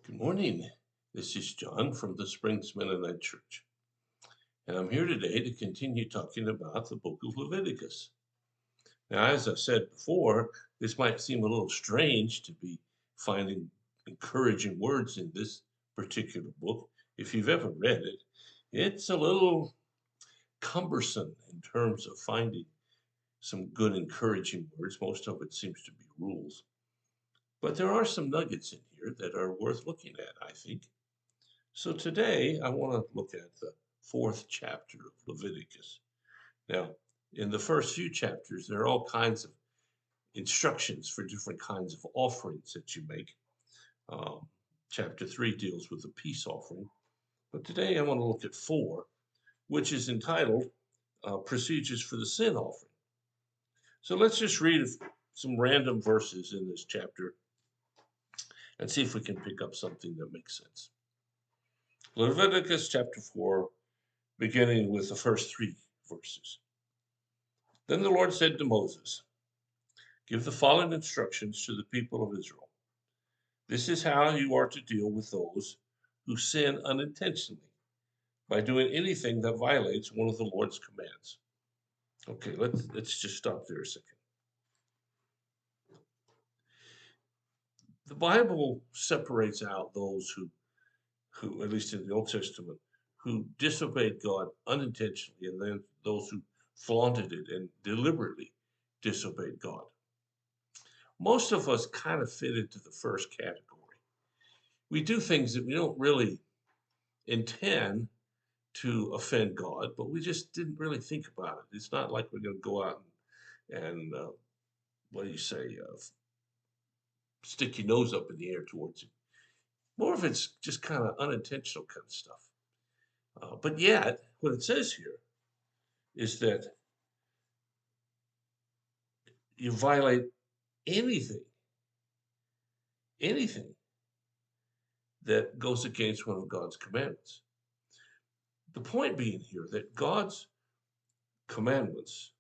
Good morning. This is John from the Springs Mennonite Church, and I'm here today to continue talking about the book of Leviticus. Now, as I said before, this might seem a little strange to be finding encouraging words in this particular book. If you've ever read it, it's a little cumbersome in terms of finding some good encouraging words. Most of it seems to be rules. But there are some nuggets in here that are worth looking at, I think. So today I want to look at the fourth chapter of Leviticus. Now, in the first few chapters, there are all kinds of instructions for different kinds of offerings that you make. Um, Chapter 3 deals with the peace offering. But today I want to look at 4, which is entitled Procedures for the Sin Offering. So let's just read some random verses in this chapter and see if we can pick up something that makes sense. Leviticus chapter 4, beginning with the first 3 verses. Then the Lord said to Moses, "Give the following instructions to the people of Israel. This is how you are to deal with those who sin unintentionally by doing anything that violates one of the Lord's commands." Okay, let's just stop there a second. The Bible separates out those who, at least in the Old Testament, who disobeyed God unintentionally, and then those who flaunted it and deliberately disobeyed God. Most of us kind of fit into the first category. We do things that we don't really intend to offend God, but we just didn't really think about it. It's not like we're going to go out and what do you say, stick your nose up in the air towards Him. More of it's just kind of unintentional kind of stuff. But yet, what it says here is that you violate anything, anything that goes against one of God's commandments. The point being here that God's commandments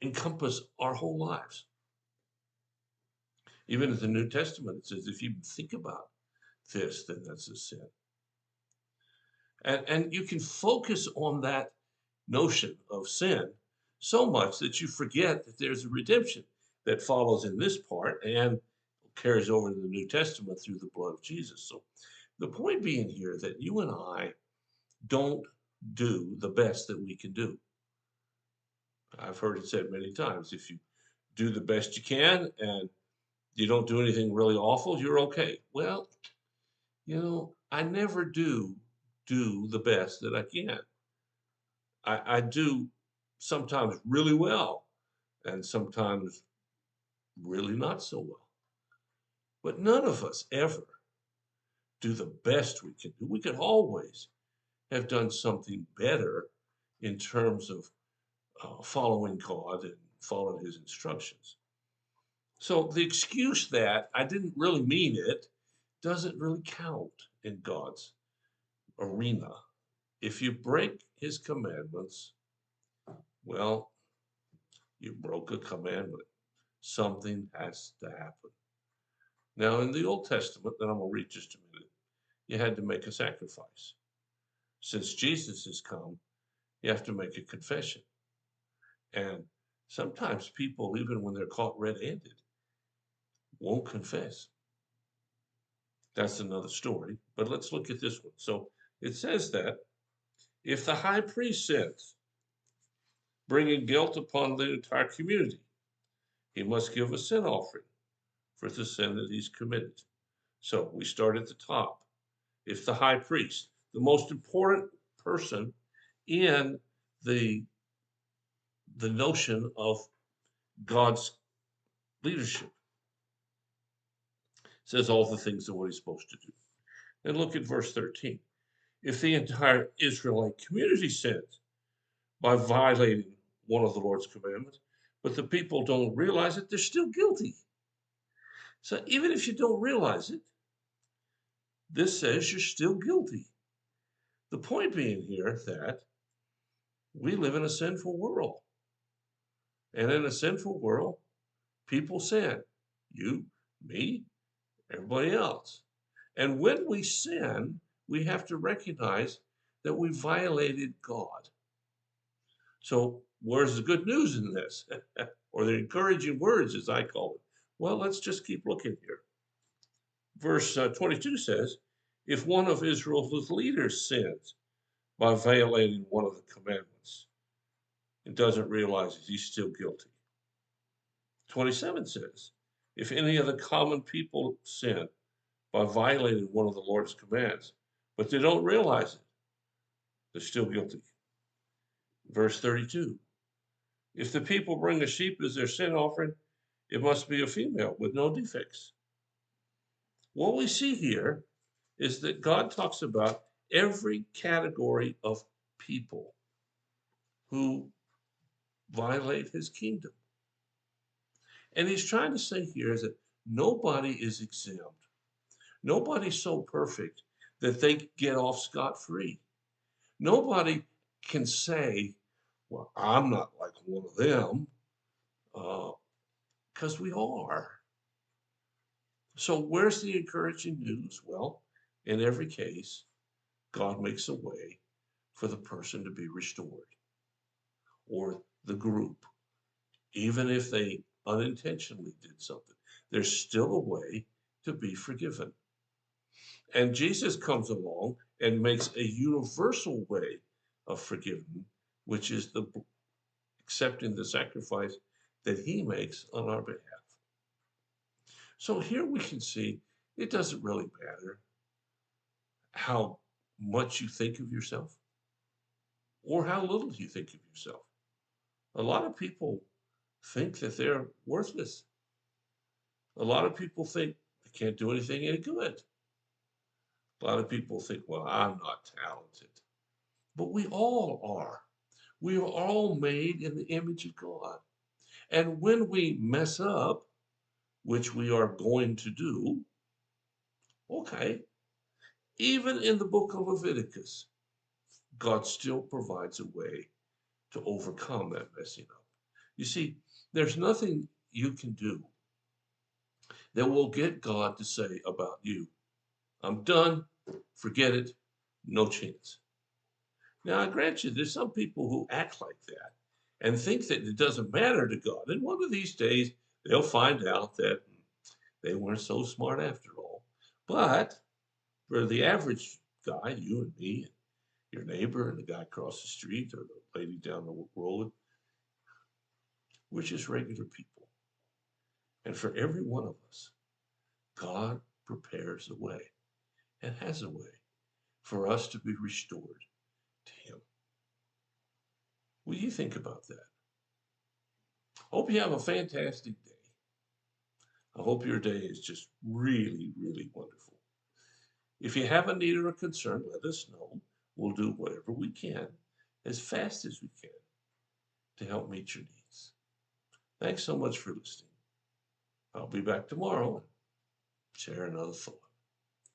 encompass our whole lives. Even in the New Testament, it says if you think about this, then that's a sin. And you can focus on that notion of sin so much that you forget that there's a redemption that follows in this part and carries over to the New Testament through the blood of Jesus. So the point being here that you and I don't do the best that we can do. I've heard it said many times, if you do the best you can and you don't do anything really awful, you're okay. Well, I never do the best that I can. I do sometimes really well and sometimes really not so well. But none of us ever do the best we can do. We could always have done something better in terms of following God and following His instructions. So the excuse that I didn't really mean it doesn't really count in God's arena. If you break His commandments, well, you broke a commandment. Something has to happen. Now, in the Old Testament, that I'm going to read just a minute, you had to make a sacrifice. Since Jesus has come, you have to make a confession. And sometimes people, even when they're caught red-handed, won't confess. That's another story, but let's look at this one. So it says that if the high priest sins, bringing guilt upon the entire community, he must give a sin offering for the sin that he's committed. So we start at the top. If the high priest, the most important person in the notion of God's leadership, says all the things of what he's supposed to do. And look at verse 13. If the entire Israelite community sins by violating one of the Lord's commandments, but the people don't realize it, they're still guilty. So even if you don't realize it, this says you're still guilty. The point being here that we live in a sinful world. And in a sinful world, people sin. You, me, everybody else. And when we sin, we have to recognize that we violated God. So, where's the good news in this? Or the encouraging words, as I call it? Well, let's just keep looking here. Verse 22 says, if one of Israel's leaders sins by violating one of the commandments and doesn't realize it, he's still guilty. 27 says, if any of the common people sin by violating one of the Lord's commands, but they don't realize it, they're still guilty. Verse 32, if the people bring a sheep as their sin offering, it must be a female with no defects. What we see here is that God talks about every category of people who violate his kingdom. And he's trying to say here is that nobody is exempt. Nobody's so perfect that they get off scot-free. Nobody can say, well, I'm not like one of them, because we are. So where's the encouraging news? Well, in every case, God makes a way for the person to be restored, or the group, even if they unintentionally did something. There's still a way to be forgiven. And Jesus comes along and makes a universal way of forgiving, which is the accepting the sacrifice that he makes on our behalf. So here we can see it doesn't really matter how much you think of yourself or how little you think of yourself. A lot of people think that they're worthless. A lot of people think they can't do anything any good. A lot of people think, well, I'm not talented. But we all are. We are all made in the image of God. And when we mess up, which we are going to do, okay, even in the book of Leviticus, God still provides a way to overcome that messing up. You see, there's nothing you can do that will get God to say about you, I'm done, forget it, no chance. Now, I grant you, there's some people who act like that and think that it doesn't matter to God. And one of these days, they'll find out that they weren't so smart after all. But for the average guy, you and me, and your neighbor, and the guy across the street, or the lady down the road, we're just regular people. And for every one of us, God prepares a way and has a way for us to be restored to Him. Will you think about that? Hope you have a fantastic day. I hope your day is just really, really wonderful. If you have a need or a concern, let us know. We'll do whatever we can as fast as we can to help meet your needs. Thanks so much for listening. I'll be back tomorrow and share another thought.